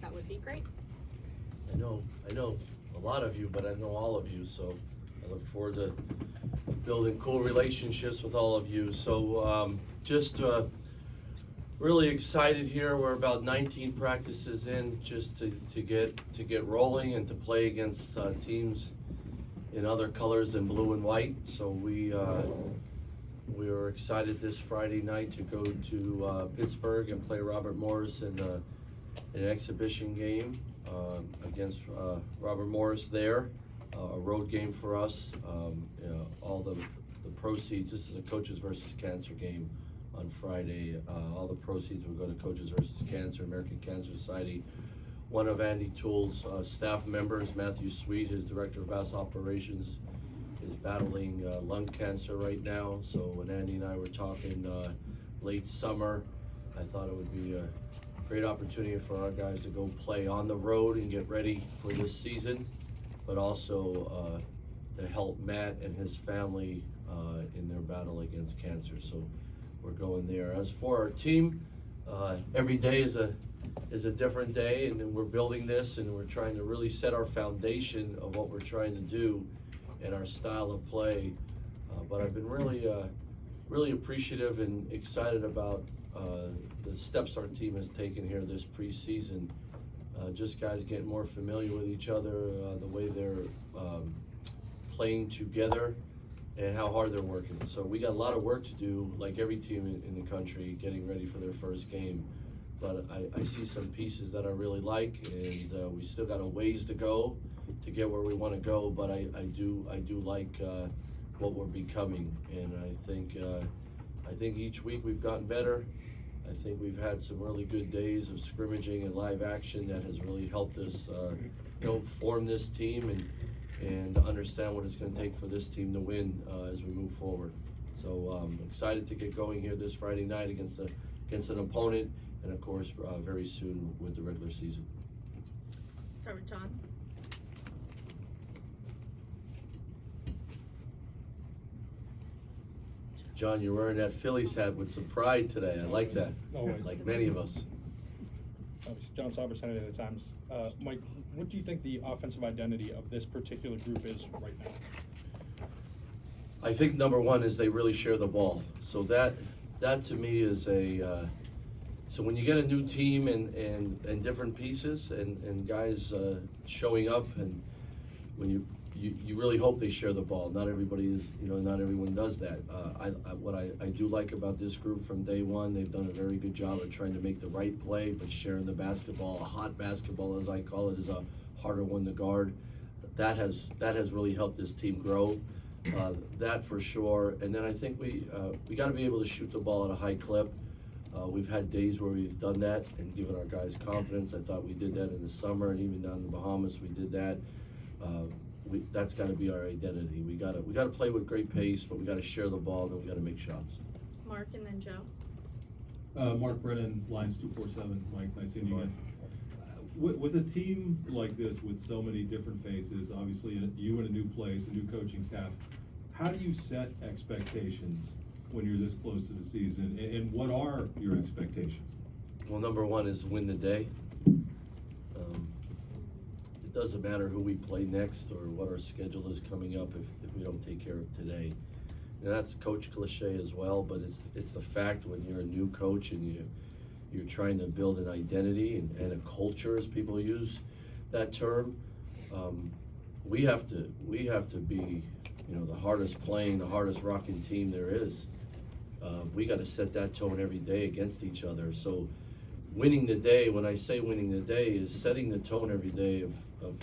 that would be great. I know a lot of you, but I know all of you, so I look forward to building cool relationships with all of you. So just really excited here. We're about 19 practices in just to get rolling and to play against teams in other colors than blue and white. So we are excited this Friday night to go to Pittsburgh and play Robert Morris in an exhibition game against Robert Morris there. A road game for us. All the proceeds, this is a Coaches versus Cancer game on Friday. All the proceeds will go to Coaches versus Cancer, American Cancer Society. One of Andy Toole's staff members, Matthew Sweet, his director of basketball operations, is battling lung cancer right now. So when Andy and I were talking late summer, I thought it would be a great opportunity for our guys to go play on the road and get ready for this season, but also to help Matt and his family in their battle against cancer. So we're going there. As for our team, every day is a different day, and then we're building this, and we're trying to really set our foundation of what we're trying to do and our style of play. But I've been really appreciative and excited about the steps our team has taken here this preseason. Just guys getting more familiar with each other, the way they're playing together, and how hard they're working. So we got a lot of work to do, like every team in the country, getting ready for their first game. But I see some pieces that I really like, and we still got a ways to go to get where we want to go. But I do like what we're becoming, and I think each week we've gotten better. I think we've had some really good days of scrimmaging and live action that has really helped us, form this team and understand what it's going to take for this team to win as we move forward. So excited to get going here this Friday night against an opponent, and of course very soon with the regular season. Start with John. John, you're wearing that Phillies hat with some pride today. I like that. Always. Like many of us. John Sauber, Senator of the Times. Mike, what do you think the offensive identity of this particular group is right now? I think number one is they really share the ball. So that to me is so when you get a new team and different pieces and guys showing up, and when you really hope they share the ball. Not everyone does that. What I do like about this group from day one, they've done a very good job of trying to make the right play, but sharing the basketball. A hot basketball, as I call it, is a harder one to guard. That has really helped this team grow. That for sure. And then I think we got to be able to shoot the ball at a high clip. We've had days where we've done that and given our guys confidence. I thought we did that in the summer, and even down in the Bahamas we did that. That's got to be our identity. We got to play with great pace, but we got to share the ball, and then we got to make shots. Mark and then Joe. Mark Brennan, Lines 247. Mike, nice seeing you again. With a team like this, with so many different faces, obviously you in a new place, a new coaching staff, how do you set expectations when you're this close to the season, and what are your expectations? Well, number one is win the day. It doesn't matter who we play next or what our schedule is coming up if we don't take care of today. And that's coach cliche as well, but it's the fact when you're a new coach and you're trying to build an identity and a culture, as people use that term. We have to be the hardest playing, the hardest rocking team there is. We got to set that tone every day against each other. So winning the day, when I say winning the day, is setting the tone every day of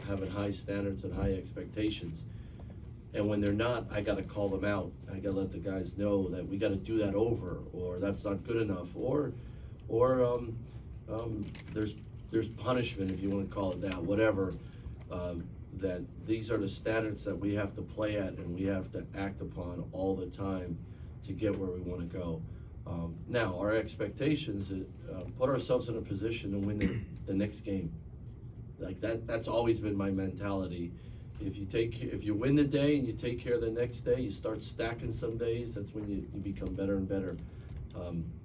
having high standards and high expectations. And when they're not, I got to call them out. I got to let the guys know that we got to do that over, or that's not good enough, or there's punishment, if you want to call it that, whatever. That these are the standards that we have to play at, and we have to act upon all the time to get where we want to go. Now, our expectations is put ourselves in a position to win the next game. Like that's always been my mentality. If you win the day and you take care of the next day, you start stacking some days. That's when you become better and better.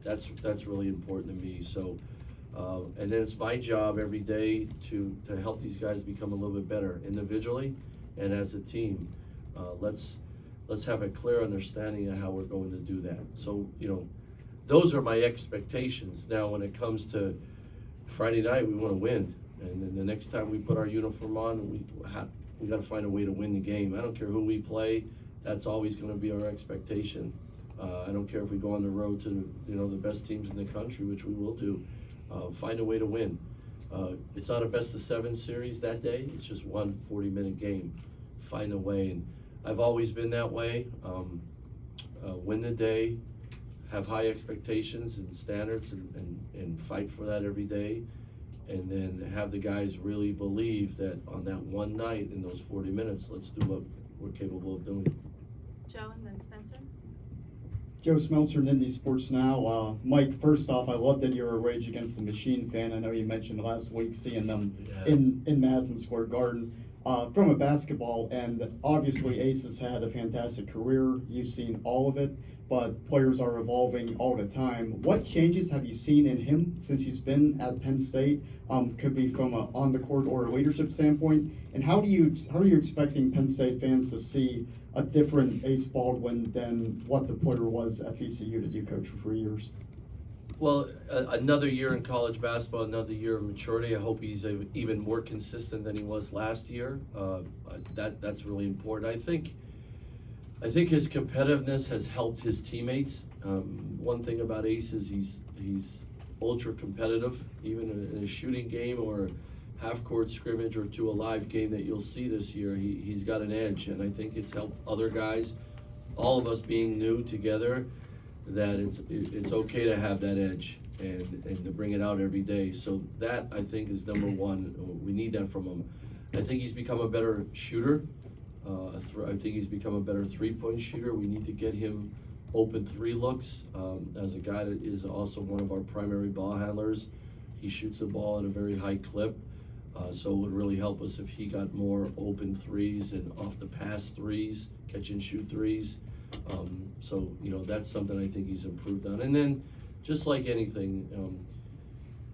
That's really important to me. So And then it's my job every day to help these guys become a little bit better individually and as a team. Let's have a clear understanding of how we're going to do that. So, those are my expectations. Now, when it comes to Friday night, we want to win. And then the next time we put our uniform on, we got to find a way to win the game. I don't care who we play. That's always going to be our expectation. I don't care if we go on the road to the best teams in the country, which we will do. Find a way to win. It's not a best-of-7 series that day. It's just one 40-minute game. Find a way. And I've always been that way. Win the day, have high expectations and standards, and fight for that every day. And then have the guys really believe that on that one night in those 40 minutes, let's do what we're capable of doing. Joe and then Spencer. Joe Smeltzer, Nittany Sports Now. Mike, first off, I love that you're a Rage Against the Machine fan. I know you mentioned last week seeing them in Madison Square Garden. From a basketball, and obviously Ace has had a fantastic career. You've seen all of it, but players are evolving all the time. What changes have you seen in him since he's been at Penn State? Could be from a on the court or a leadership standpoint. And how are you expecting Penn State fans to see a different Ace Baldwin than what the player was at VCU that you coached for 3 years? Well, another year in college basketball, another year of maturity. I hope he's even more consistent than he was last year. That's really important. I think his competitiveness has helped his teammates. One thing about Ace is he's ultra competitive, even in a shooting game or half-court scrimmage or to a live game that you'll see this year. He's got an edge, and I think it's helped other guys, all of us being new together, that it's okay to have that edge and to bring it out every day. So that, I think, is number one. We need that from him. I think he's become a better shooter. I think he's become a better three-point shooter. We need to get him open three looks. As a guy that is also one of our primary ball handlers, he shoots the ball at a very high clip. So it would really help us if he got more open threes and off the pass threes, catch and shoot threes. So that's something I think he's improved on. And then, just like anything,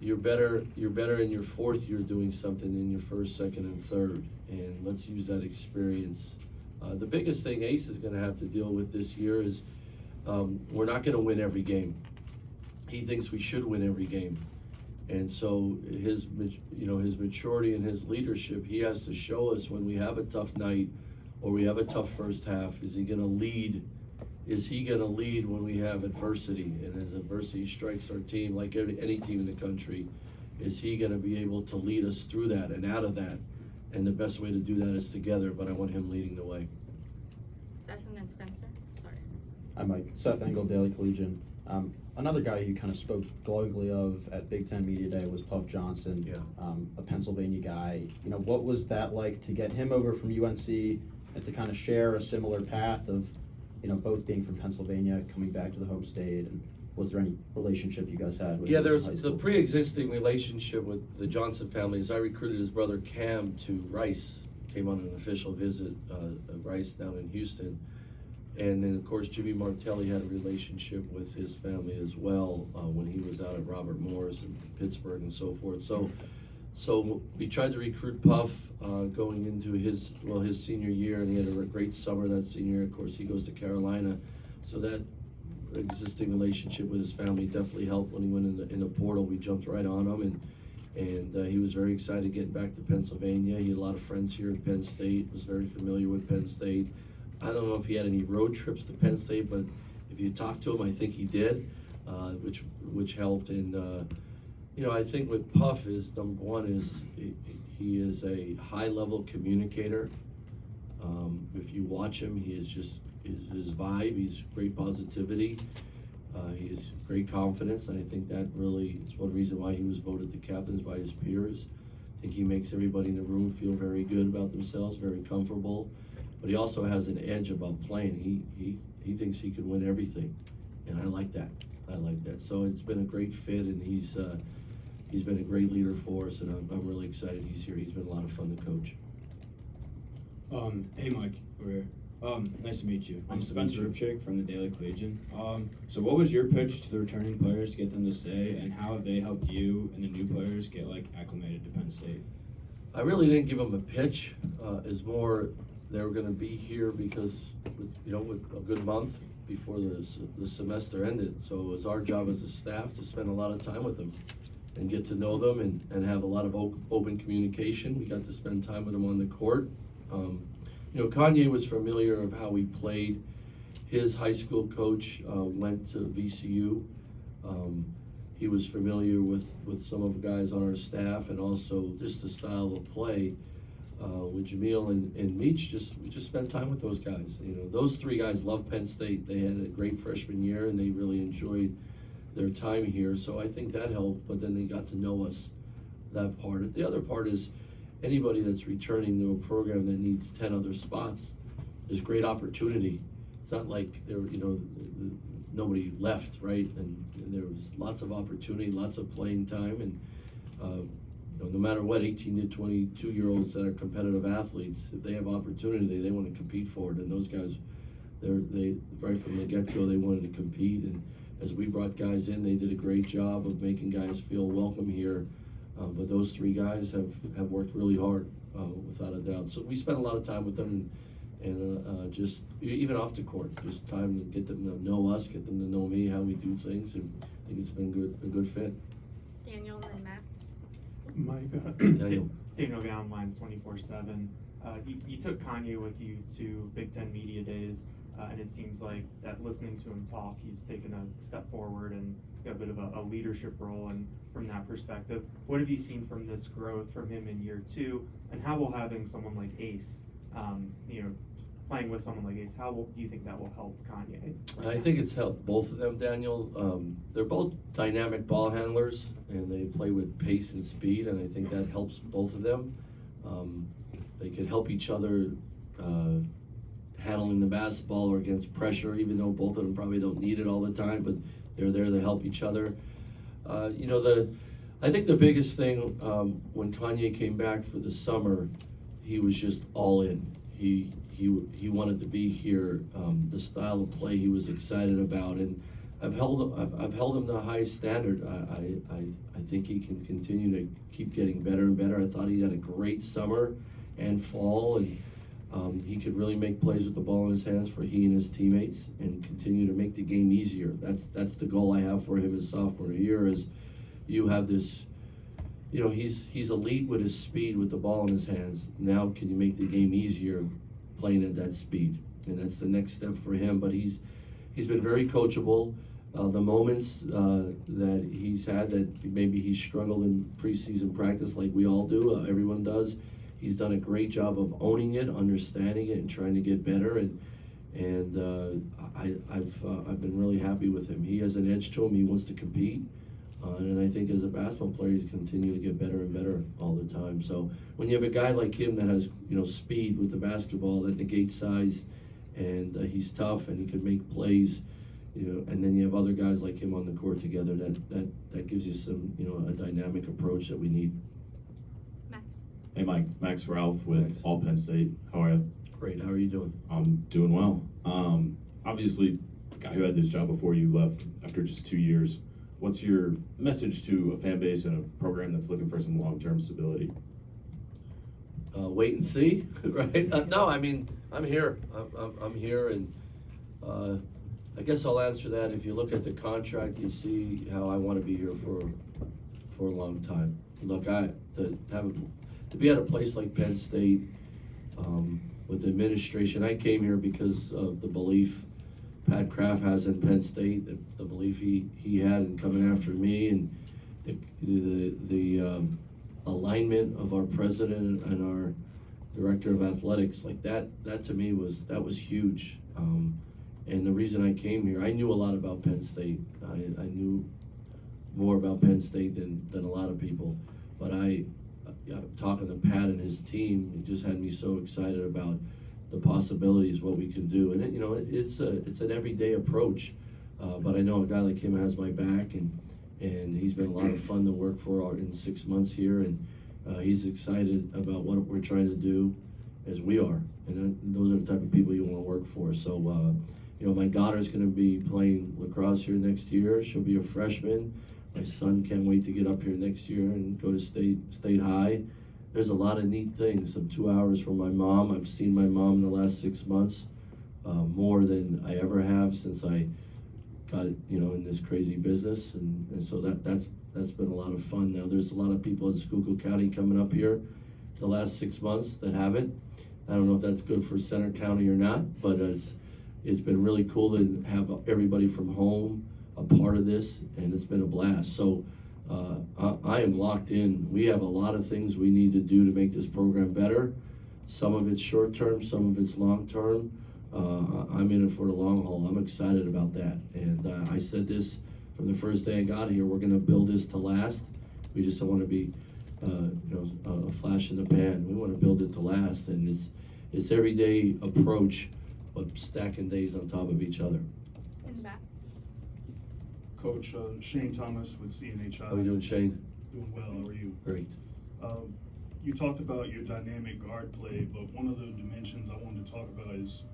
you're better in your fourth year doing something in your first, second, and third. And let's use that experience. The biggest thing Ace is going to have to deal with this year is we're not going to win every game. He thinks we should win every game. And so his maturity and his leadership, he has to show us when we have a tough night or we have a tough first half. Is he going to lead? Is he going to lead when we have adversity? And as adversity strikes our team, like any team in the country, is he going to be able to lead us through that and out of that? And the best way to do that is together, but I want him leading the way. Seth and then Spencer. Sorry. Hi, Mike. Seth Engel, Daily Collegian. Another guy you kind of spoke glowingly of at Big Ten Media Day was Puff Johnson, a Pennsylvania guy. What was that like to get him over from UNC and to kind of share a similar path of, both being from Pennsylvania, coming back to the home state, and was there any relationship you guys had? Yeah, there's the pre-existing relationship with the Johnson family. As I recruited his brother Cam to Rice, came on an official visit of Rice down in Houston. And then, of course, Jimmy Martelli had a relationship with his family as well when he was out at Robert Morris in Pittsburgh and so forth. So we tried to recruit Puff going into his senior year, and he had a great summer that senior year. Of course, he goes to Carolina. So that existing relationship with his family definitely helped. When he went in the portal, we jumped right on him, and he was very excited getting back to Pennsylvania. He had a lot of friends here at Penn State, was very familiar with Penn State. I don't know if he had any road trips to Penn State, but if you talk to him, I think he did, which helped. And I think with Puff is number one is he is a high-level communicator. If you watch him, he is just his vibe. He's great positivity. He has great confidence, and I think that really is one reason why he was voted the captain by his peers. I think he makes everybody in the room feel very good about themselves, very comfortable. But he also has an edge about playing. He thinks he can win everything, and I like that. So it's been a great fit, and he's been a great leader for us, and I'm really excited he's here. He's been a lot of fun to coach. Hey, Mike, over here. Nice to meet you. I'm Nice to Spencer meet Ripchick from the Daily Collegian. So what was your pitch to the returning players to get them to stay, and how have they helped you and the new players get acclimated to Penn State? I really didn't give them a pitch. It's more they were going to be here because, with a good month before the semester ended. So it was our job as a staff to spend a lot of time with them and get to know them and have a lot of open communication. We got to spend time with them on the court. Kanye was familiar of how we played. His high school coach went to VCU. He was familiar with some of the guys on our staff and also just the style of play. With Jamil and Meach, we just spent time with those guys. Those three guys love Penn State. They had a great freshman year and they really enjoyed their time here. So I think that helped, but then they got to know us, that part. The other part is anybody that's returning to a program that needs 10 other spots, there's great opportunity. It's not like nobody left, right? And there was lots of opportunity, lots of playing time, and no matter what, 18 to 22-year-olds that are competitive athletes, if they have opportunity, they want to compete for it. And those guys, they right from the get-go, they wanted to compete. And as we brought guys in, they did a great job of making guys feel welcome here. But those three guys have worked really hard, without a doubt. So we spent a lot of time with them, and just even off the court, just time to get them to know us, get them to know me, how we do things, and I think it's been a good fit. Daniel and then Max. Mike, Daniel. Daniel Gown, Lines 24/7. You took Kanye with you to Big Ten Media Days, and it seems like that listening to him talk, he's taken a step forward and got a bit of a leadership role. And from that perspective, what have you seen from this growth from him in year two? And how will having someone like Ace, playing with someone like Ace, do you think that will help Kanye? I think it's helped both of them, Daniel. They're both dynamic ball handlers, and they play with pace and speed, and I think that helps both of them. They can help each other handling the basketball or against pressure, even though both of them probably don't need it all the time, but they're there to help each other. I think the biggest thing when Kanye came back for the summer, he was just all in. He wanted to be here. The style of play he was excited about, and I've held him to a high standard. I think he can continue to keep getting better and better. I thought he had a great summer and fall, and he could really make plays with the ball in his hands for he and his teammates, and continue to make the game easier. That's the goal I have for him his sophomore year. Is you have this. He's elite with his speed with the ball in his hands. Now, can you make the game easier playing at that speed? And that's the next step for him. But he's been very coachable. The moments that he's had that maybe he struggled in preseason practice, like we all do, everyone does, he's done a great job of owning it, understanding it, and trying to get better. And I've been really happy with him. He has an edge to him. He wants to compete. And I think as a basketball player, he's continuing to get better and better all the time. So when you have a guy like him that has, speed with the basketball that negates size, and he's tough and he can make plays, and then you have other guys like him on the court together, that gives you some, a dynamic approach that we need. Max. Hey Mike, Max Ralph with Max. All Penn State. How are you? Great. How are you doing? I'm doing well. Obviously, the guy who had this job before you left after just 2 years. What's your message to a fan base and a program that's looking for some long-term stability? Wait and see, right? No, I mean, I'm here. I'm here, and I guess I'll answer that. If you look at the contract, you see how I want to be here for a long time. Look, to be at a place like Penn State with the administration, I came here because of the belief Pat Kraft has in Penn State, the belief he had in coming after me, and the alignment of our president and our director of athletics, like that to me was huge. And the reason I came here, I knew a lot about Penn State. I knew more about Penn State than a lot of people, but talking to Pat and his team, it just had me so excited about the possibilities, what we can do. And it's an everyday approach, but I know a guy like him has my back, and he's been a lot of fun to work for in 6 months here, and he's excited about what we're trying to do, as we are, and those are the type of people you want to work for. So, my daughter's going to be playing lacrosse here next year. She'll be a freshman. My son can't wait to get up here next year and go to state high. There's a lot of neat things. I'm 2 hours from my mom. I've seen my mom in the last 6 months, more than I ever have since I got it, in this crazy business, and so that's been a lot of fun. Now there's a lot of people in Schuylkill County coming up here the last 6 months that haven't. I don't know if that's good for Center County or not, but it's been really cool to have everybody from home a part of this, and it's been a blast. So I am locked in. We have a lot of things we need to do to make this program better. Some of it's short term, some of it's long term. I'm in it for the long haul. I'm excited about that. And I said this from the first day I got here, we're going to build this to last. We just don't want to be a flash in the pan. We want to build it to last. And it's everyday approach, but stacking days on top of each other. In the back. Coach, Shane Thomas with CNHI. How are you doing, Shane? Doing well, how are you? Great. You talked about your dynamic guard play, but one of the dimensions I wanted to talk about is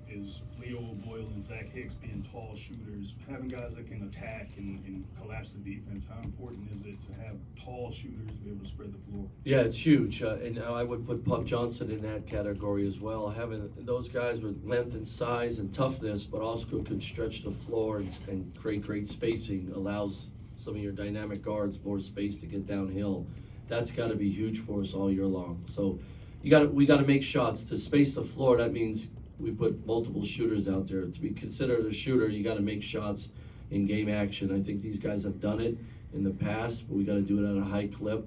Leo Boyle and Zach Hicks being tall shooters. Having guys that can attack and collapse the defense, how important is it to have tall shooters to be able to spread the floor? Yeah, it's huge, and I would put Puff Johnson in that category as well. Having those guys with length and size and toughness, but also can stretch the floor and create great spacing, allows some of your dynamic guards more space to get downhill. That's got to be huge for us all year long. So we got to make shots to space the floor. That means we put multiple shooters out there. To be considered a shooter, you got to make shots in game action. I think these guys have done it in the past, but we got to do it at a high clip.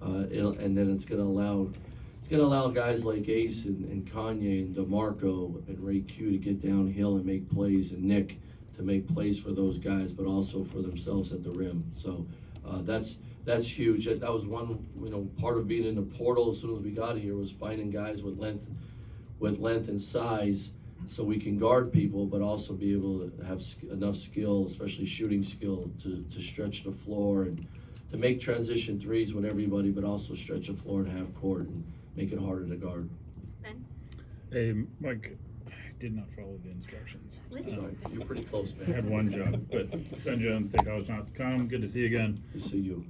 And then it's going to allow guys like Ace and Kanye and DeMarco and Ray Q to get downhill and make plays, and Nick to make plays for those guys, but also for themselves at the rim. So that's huge. That was one, part of being in the portal as soon as we got here was finding guys with length and size, so we can guard people, but also be able to have enough skill, especially shooting skill, to stretch the floor and to make transition threes with everybody, but also stretch the floor in half court and make it harder to guard. Ben. Hey, Mike, I did not follow the instructions. That's Right. You're pretty close, I had man. one job, but Ben Jones, State College Johnson.com. Good to see you again. To see you.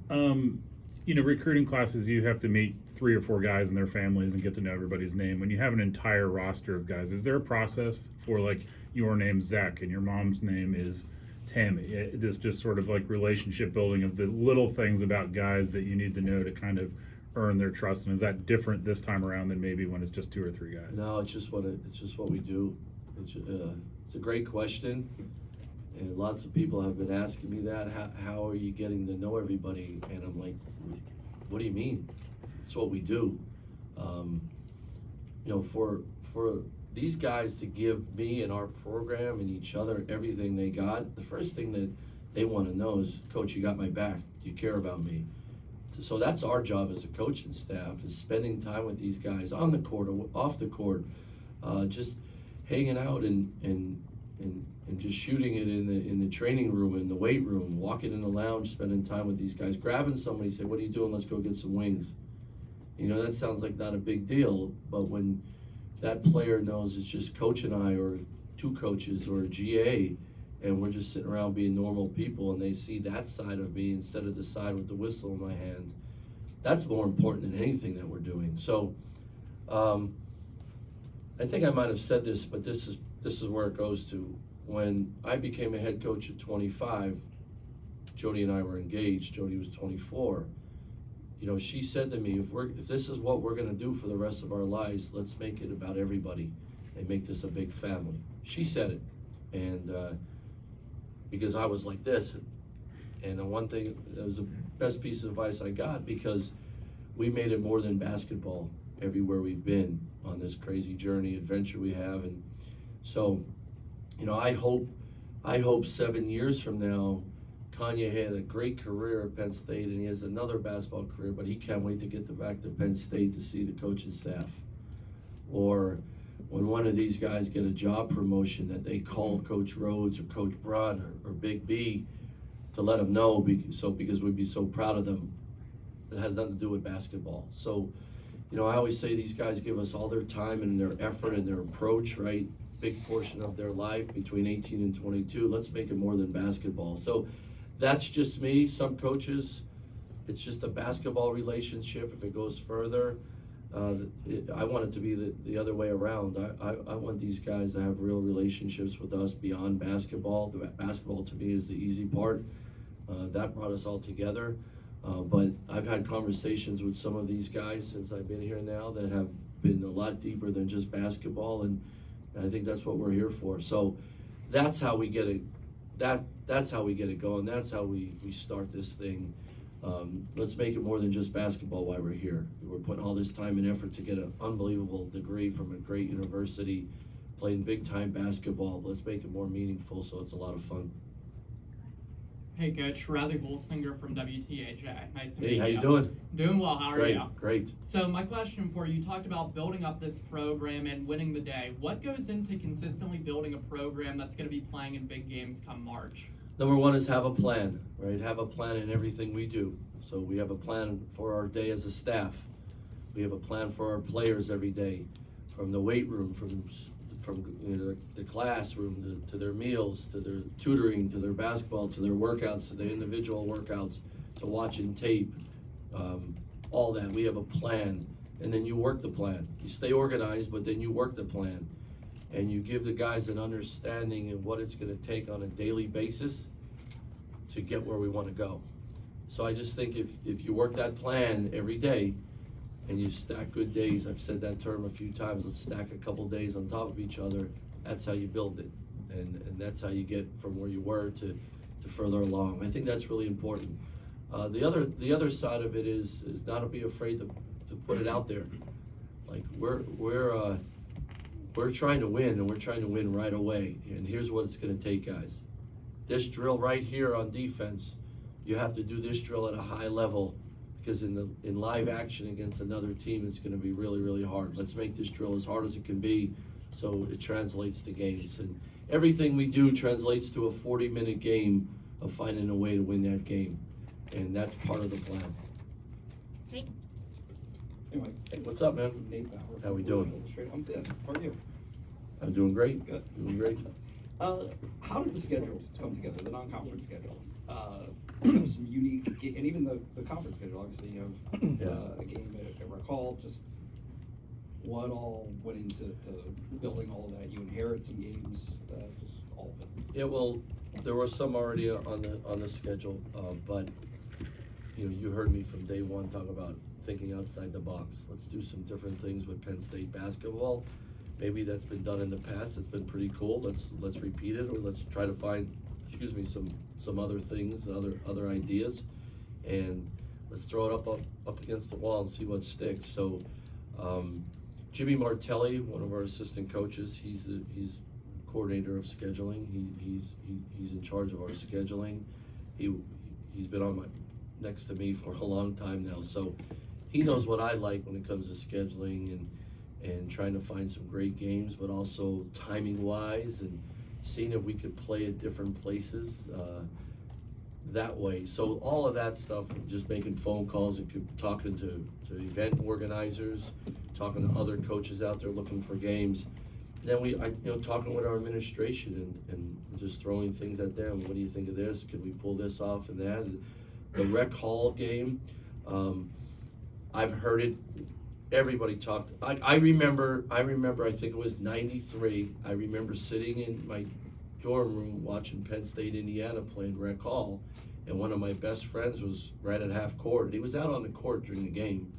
Recruiting classes, you have to meet 3 or 4 guys and their families and get to know everybody's name. When you have an entire roster of guys, is there a process for, like, your name's Zach and your mom's name is Tammy? This just sort of like relationship building of the little things about guys that you need to know to kind of earn their trust. And is that different this time around than maybe when it's just 2 or 3 guys? No, it's just what we do. It's a great question, and lots of people have been asking me that. How are you getting to know everybody? And I'm like, what do you mean? It's what we do. For these guys to give me and our program and each other everything they got, the first thing that they want to know is, Coach, you got my back. Do you care about me? So that's our job as a coaching staff, is spending time with these guys on the court or off the court, just hanging out and just shooting it in the training room, in the weight room, walking in the lounge, spending time with these guys, grabbing somebody, say, what are you doing? Let's go get some wings. That sounds like not a big deal, but when that player knows it's just Coach and I, or 2 coaches, or a GA, and we're just sitting around being normal people, and they see that side of me instead of the side with the whistle in my hand, that's more important than anything that we're doing. So I think I might have said this, but this is where it goes to. When I became a head coach at 25, Jody and I were engaged. Jody was 24. She said to me, if this is what we're going to do for the rest of our lives, let's make it about everybody and make this a big family. She said it, and because I was like this, and the one thing, that was the best piece of advice I got, because we made it more than basketball everywhere we've been on this crazy journey, adventure we have. And so, I hope 7 years from now, Kanye had a great career at Penn State and he has another basketball career, but he can't wait to get back to Penn State to see the coaching staff. Or when one of these guys get a job promotion, that they call Coach Rhoades or Coach Braun or Big B to let them know, because we'd be so proud of them. It has nothing to do with basketball. So, you know, I always say these guys give us all their time and their effort and their approach, right? Big portion of their life between 18 and 22. Let's make it more than basketball. So that's just me. Some coaches, it's just a basketball relationship. If it goes further, I want it to be the other way around. I want these guys to have real relationships with us beyond basketball. The basketball to me is the easy part. That brought us all together. But I've had conversations with some of these guys since I've been here now that have been a lot deeper than just basketball, and I think that's what we're here for. So that's how we get it. That's how we get it going. That's how we start this thing. Let's make it more than just basketball while we're here. We're putting all this time and effort to get an unbelievable degree from a great university, playing big time basketball. Let's make it more meaningful so it's a lot of fun. Hey Coach, Riley Holsinger from WTAJ. Nice to meet you. Hey, how you doing? Doing well, how are you? Great. So my question for you, talked about building up this program and winning the day. What goes into consistently building a program that's going to be playing in big games come March? Number one is have a plan, right? Have a plan in everything we do. So we have a plan for our day as a staff. We have a plan for our players every day, from the weight room, from you know, the classroom to their meals, to their tutoring, to their basketball, to their workouts, to their individual workouts, to watching tape, all that. We have a plan, and then you work the plan. You stay organized, but then you work the plan, and you give the guys an understanding of what it's going to take on a daily basis to get where we want to go. So I just think if you work that plan every day, and you stack good days, I've said that term a few times, let's stack a couple days on top of each other, that's how you build it. And that's how you get from where you were to further along. I think that's really important. The other side of it is not to be afraid to put it out there. Like we're trying to win, and we're trying to win right away. And here's what it's gonna take, guys. This drill right here on defense, you have to do this drill at a high level, because in live action against another team, it's going to be really, really hard. Let's make this drill as hard as it can be so it translates to games. And everything we do translates to a 40-minute game of finding a way to win that game. And that's part of the plan. Hey, Anyway, Hey, what's up, man? Nate Bauer. How we from doing? Blue Illustrated. I'm good. How are you? I'm doing great. Good. Doing great. How did the schedule come together, the non-conference schedule? You have some unique, and even the conference schedule, obviously you have a game at Rec Hall. Just what all went into building all of that? You inherit some games, just all of it. Yeah, well, there were some already on the schedule, but you know, you heard me from day one talk about thinking outside the box. Let's do some different things with Penn State basketball. Maybe that's been done in the past. It's been pretty cool. Let's repeat it, or let's try to find, some other things, other ideas, and let's throw it up against the wall and see what sticks. So, Jimmy Martelli, one of our assistant coaches, he's coordinator of scheduling. He's in charge of our scheduling. He's been next to me for a long time now, so he knows what I like when it comes to scheduling and trying to find some great games, but also timing wise and seeing if we could play at different places that way. So all of that stuff, just making phone calls and talking to event organizers, talking to other coaches out there looking for games. And then talking with our administration and just throwing things at them. What do you think of this? Can we pull this off and that? The Rec Hall game, I've heard it. Everybody talked. I remember. I think it was '93. I remember sitting in my dorm room watching Penn State, Indiana playing Rec Hall, and one of my best friends was right at half court. He was out on the court during the game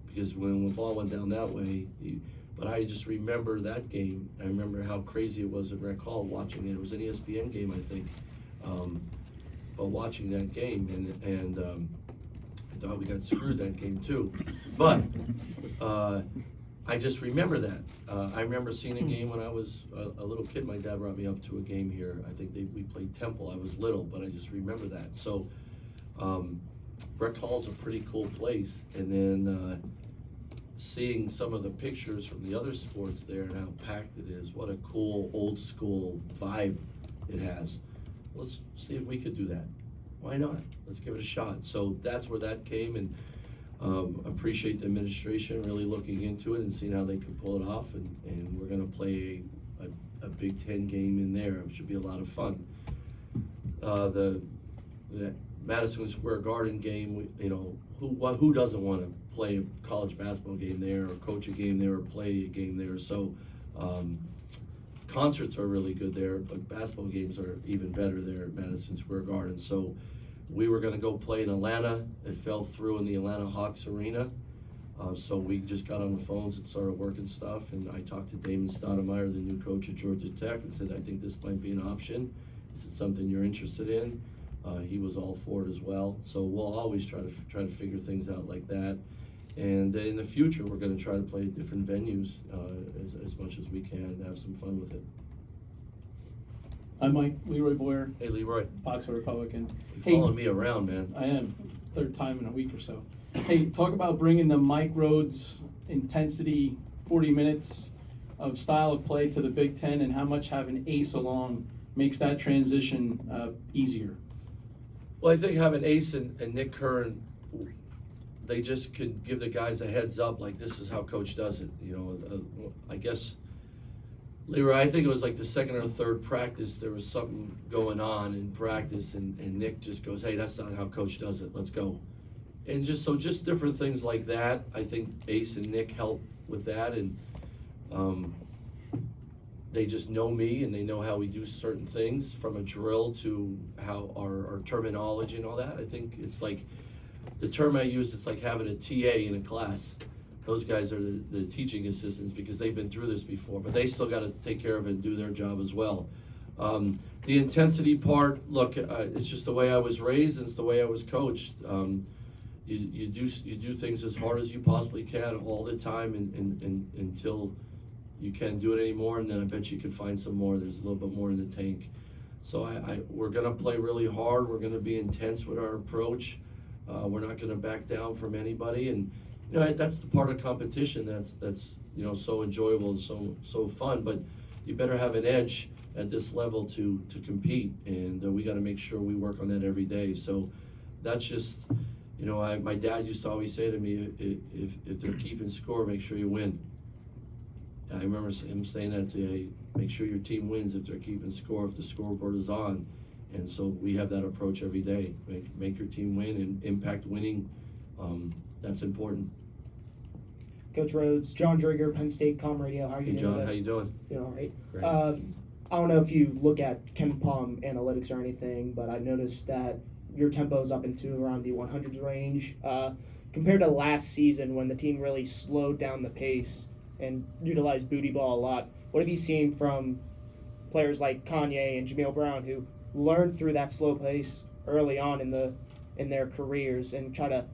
because when the ball went down that way. But I just remember that game. I remember how crazy it was at Rec Hall watching it. It was an ESPN game, I think. But watching that game and I thought we got screwed that game too. But I just remember that. I remember seeing a game when I was a little kid. My dad brought me up to a game here. I think we played Temple. I was little, but I just remember that. So Rec Hall's a pretty cool place. And then seeing some of the pictures from the other sports there and how packed it is, what a cool old school vibe it has. Let's see if we could do that. Why not? Let's give it a shot. So that's where that came, and appreciate the administration really looking into it and seeing how they can pull it off, and we're gonna play a Big Ten game in there. It should be a lot of fun. The Madison Square Garden game, you know, who doesn't want to play a college basketball game there, or coach a game there, or play a game there? So concerts are really good there, but basketball games are even better there at Madison Square Garden. So we were going to go play in Atlanta. It fell through in the Atlanta Hawks arena. So we just got on the phones and started working stuff, and I talked to Damon Stoudemire, the new coach at Georgia Tech, and said, I think this might be an option. Is it something you're interested in? He was all for it as well. So we'll always try to figure things out like that. And in the future, we're going to try to play at different venues as much as we can and have some fun with it. I'm Mike, Leroy Boyer, Hey, Leroy, Pottsville Republican. you're following me around, man. I am, third time in a week or so. Hey, talk about bringing the Mike Rhoades intensity, 40 minutes of style of play to the Big Ten, and how much having Ace along makes that transition easier. Well, I think having Ace and Nick Curran, they just could give the guys a heads up, like this is how coach does it. You know, I guess, Leroy, I think it was like the second or third practice, there was something going on in practice, and Nick just goes, hey, that's not how coach does it, let's go. And just different things like that. I think Ace and Nick help with that, and they just know me and they know how we do certain things, from a drill to how our terminology and all that. I think it's like, the term I use, it's like having a TA in a class. Those guys are the teaching assistants because they've been through this before, but they still got to take care of it and do their job as well. The intensity part, look, it's just the way I was raised, and it's the way I was coached. You do things as hard as you possibly can all the time, and until you can't do it anymore, and then I bet you can find some more. There's a little bit more in the tank. So we're gonna play really hard. We're gonna be intense with our approach. We're not gonna back down from anybody, and you know, that's the part of competition that's you know, so enjoyable and so fun. But you better have an edge at this level to compete, and we got to make sure we work on that every day. So that's just, you know, my dad used to always say to me, if they're keeping score, make sure you win. I remember him saying that to you, hey, make sure your team wins if they're keeping score, if the scoreboard is on. And so we have that approach every day. Make your team win and impact winning. That's important. Coach Rhoades, John Drager, Penn State Com Radio. How are you Hey, doing? John, today? how you doing? Doing all right. Great. I don't know if you look at KenPom analytics or anything, but I noticed that your tempo is up into around the 100s range. Compared to last season when the team really slowed down the pace and utilized booty ball a lot, what have you seen from players like Kanye and Jameel Brown, who learned through that slow pace early on in their careers and try to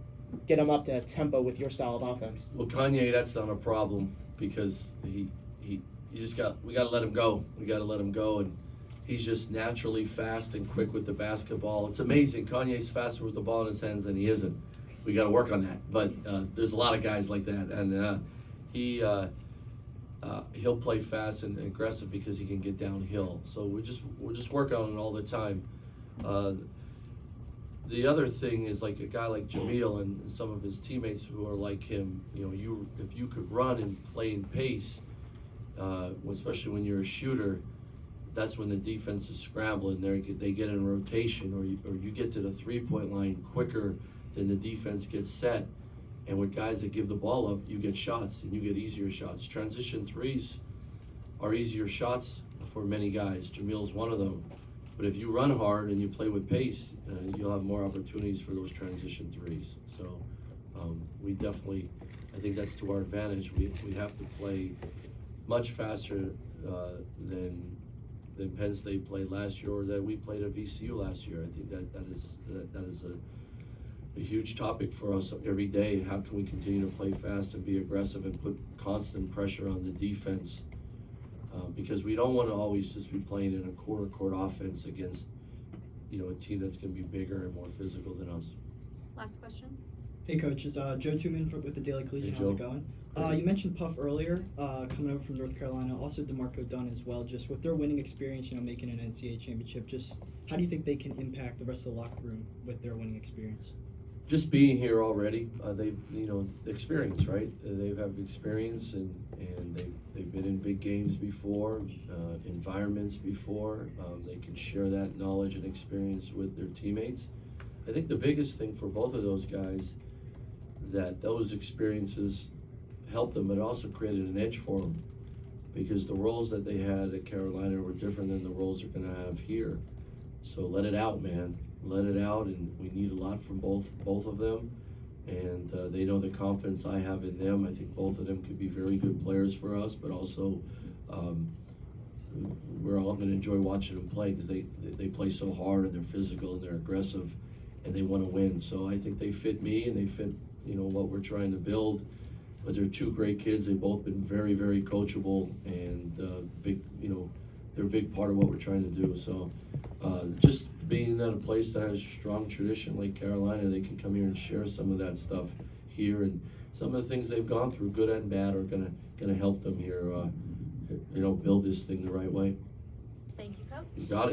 get them up to tempo with your style of offense? Well, Kanye, that's not a problem because we got to let him go. We got to let him go, and he's just naturally fast and quick with the basketball. It's amazing. Kanye's faster with the ball in his hands than he isn't. We got to work on that. But there's a lot of guys like that, and he'll play fast and aggressive because he can get downhill. So we're just working on it all the time. The other thing is, like a guy like Jameel and some of his teammates who are like him. You know, if you could run and play in pace, especially when you're a shooter, that's when the defense is scrambling. They get in rotation, or you get to the 3-point line quicker than the defense gets set. And with guys that give the ball up, you get shots, and you get easier shots. Transition threes are easier shots for many guys. Jameel's one of them. But if you run hard and you play with pace, you'll have more opportunities for those transition threes. So we definitely, I think that's to our advantage. We have to play much faster than Penn State played last year, or that we played at VCU last year. I think that is a huge topic for us every day. How can we continue to play fast and be aggressive and put constant pressure on the defense? Because we don't want to always just be playing in a quarter-court offense against, you know, a team that's going to be bigger and more physical than us. Last question. Hey, Coach. It's Joe Tuman with the Daily Collegian. Hey, How's it Joe. going? You mentioned Puff earlier, coming over from North Carolina. Also, DeMarco Dunn as well. Just with their winning experience, you know, making an NCAA championship. Just how do you think they can impact the rest of the locker room with their winning experience? just being here already, they've, experience, right? They have experience and they've been in big games before, environments before. They can share that knowledge and experience with their teammates. I think the biggest thing for both of those guys, that those experiences helped them, but also created an edge for them, because the roles that they had at Carolina were different than the roles they're gonna have here. So let it out, man. Let it out, and we need a lot from both of them. And they know the confidence I have in them. I think both of them could be very good players for us, but also we're all gonna enjoy watching them play, because they play so hard and they're physical and they're aggressive and they wanna win. So I think they fit me and they fit, what we're trying to build. But they're two great kids. They've both been very, very coachable and they're a big part of what we're trying to do. So just being at a place that has strong tradition like Carolina, they can come here and share some of that stuff here, and some of the things they've gone through, good and bad, are gonna help them here, build this thing the right way. Thank you, Coach. You got it.